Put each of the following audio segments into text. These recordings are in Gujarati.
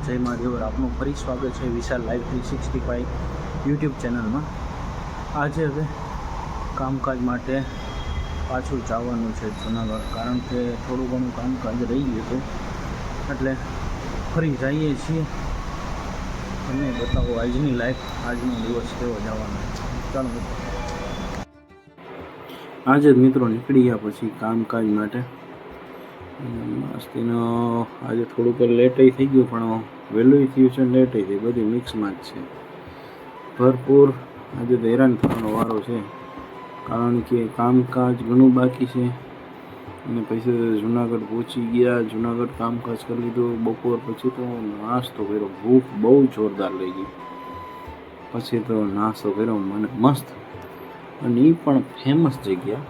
જય મહાદેવ. આપનું ફરી સ્વાગત છે વિશાલ લાઈવ 365 યુટ્યુબ ચેનલમાં. આજે હવે કામકાજ માટે પાછું જવાનું છે જુનાગઢ, કારણ કે થોડું ઘણું કામકાજ રહી ગયું હતું, એટલે ફરી જઈએ છીએ. તમને બતાવો આજની લાઈફ, આજનો દિવસ કેવો જવાનો. ચાલો મિત્રો, આજે જ મિત્રો નીકળી ગયા પછી કામકાજ માટે. મસ્તીનો આજે થોડુંક લેટ થઈ ગયું, પણ વહેલું થયું છે, લેટ થઈ બધી મિક્સમાં જ છે. ભરપૂર આજે તો હેરાન થવાનો વારો છે, કારણ કે કામકાજ ઘણું બાકી છે. અને પછી જુનાગઢ પહોંચી ગયા, જુનાગઢ કામકાજ કરી લીધું. બપોર પછી તો નાસ્તો કર્યો, ભૂખ બહુ જોરદાર લઈ ગઈ. પછી તો નાસ્તો કર્યો મને મસ્ત, અને એ પણ ફેમસ જગ્યા.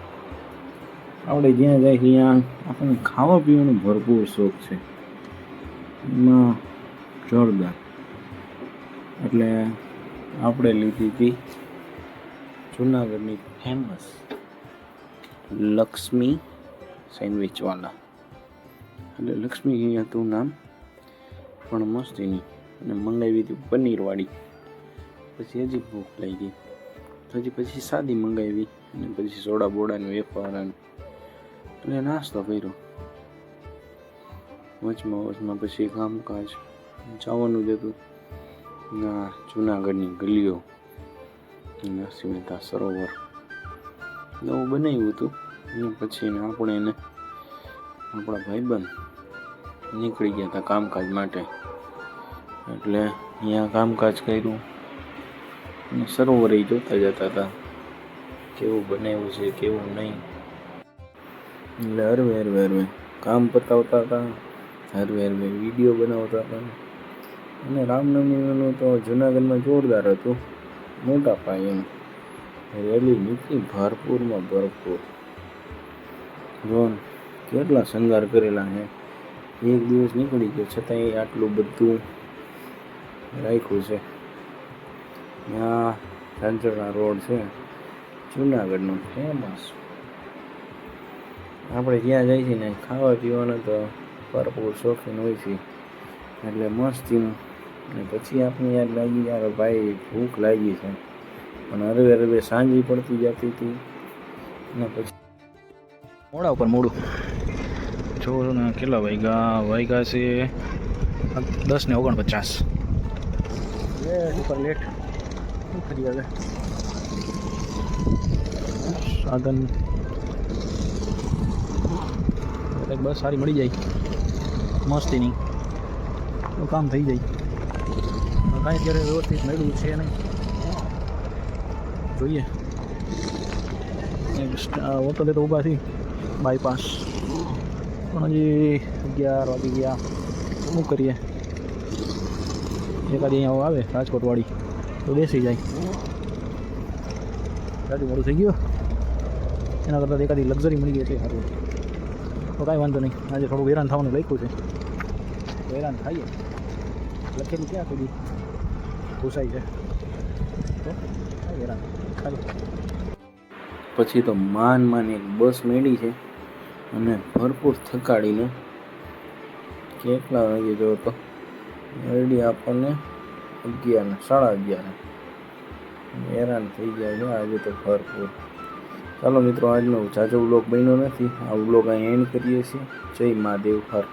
આપણે જ્યાં જાય ત્યાં આપણને ખાવા પીવાનો ભરપૂર શોખ છે, એમાં જોરદાર. એટલે આપણે લીધી હતી જુનાગઢની ફેમસ લક્ષ્મી સેન્ડવિચવાલા. એટલે લક્ષ્મી હતું નામ, પણ મસ્ત એની. અને મંગાવી હતી પનીરવાળી. પછી હજી ભૂખ લાગી ગઈ, પછી સાદી મંગાવી, અને પછી સોડા બોડાનું વેફર, એટલે નાસ્તો કર્યો. વચમાં પછી કામકાજ જવાનું જ હતું. ના જુનાગઢની ગલીઓ, નરસિંહ મહેતા સરોવર એવું બનાવ્યું હતું. અને પછી આપણા ભાઈબંધ નીકળી ગયા હતા કામકાજ માટે, એટલે અહીંયા કામકાજ કર્યું. અને સરોવર જોતા જતા હતા કેવું બનાવ્યું છે કેવું નહીં. એટલે હરવે કામ પતાવતા હતા, હરવે વિડીયો બનાવતા હતા. અને રામનવમીનું તો જુનાગઢમાં જોરદાર હતું, મોટા પાયે એમ રેલી નીકળી, ભરપૂર. જોન કેટલા શણગાર કરેલા છે. એક દિવસ નીકળી ગયો, છતાંય આટલું બધું રાખ્યું છે. ત્યાં ઝાંઝરના રોડ છે, જુનાગઢનો ફેમસ. આપણે જ્યાં જાય છે ને ખાવા પીવાનો તો ભરપૂર શોખીન હોય છે, એટલે મસ્તીનું. અને પછી આપણે યાદ લાગી, યાર ભાઈ ભૂખ લાગી છે, પણ હરવે સાંજી પડતી જતી હતી. અને પછી મોડા ઉપર મોડું જો ને, કેટલા વાગ્યા છે 10:49. લેટ ઉપર લેટ. શું કરીએ હવે, સાધન બસ સારી મળી જાય મસ્તીની તો કામ થઈ જાય. કાંઈ અત્યારે વ્યવસ્થિત મળ્યું છે નહીં, જોઈએ. હોટલે તો ઊભા છીએ બાયપાસ, પણ હજી 11 વાગી ગયા. શું કરીએ, એકાદી અહીંયા આવે રાજકોટવાળી તો બેસી જાય. ગાડી મોડું થઈ ગયું, એના કરતાં એકાદી લક્ઝરી મળી ગઈ એટલે સારું. તો કાંઈ વાંધો નહીં, આજે થોડુંક હેરાન થવાનું લખ્યું છે, તો હેરાન થાય. લખેલું ક્યાં સુધી ઘૂસાઈ છે, તો હેરાન ખાલી. પછી તો માન એક બસ મેળી છે, અને ભરપૂર થકાડીને કેટલા વાગે જો તો રેડી આપણને 11 સાડા 11. હેરાન થઈ જાય છે આજે તો ભરપૂર. ચાલો મિત્રો, આજનો જાજો વ્લોગ બન્યો નથી. આ વ્લોગ અહીં એન્ડ કરીએ છીએ. જય મહાદેવ હર.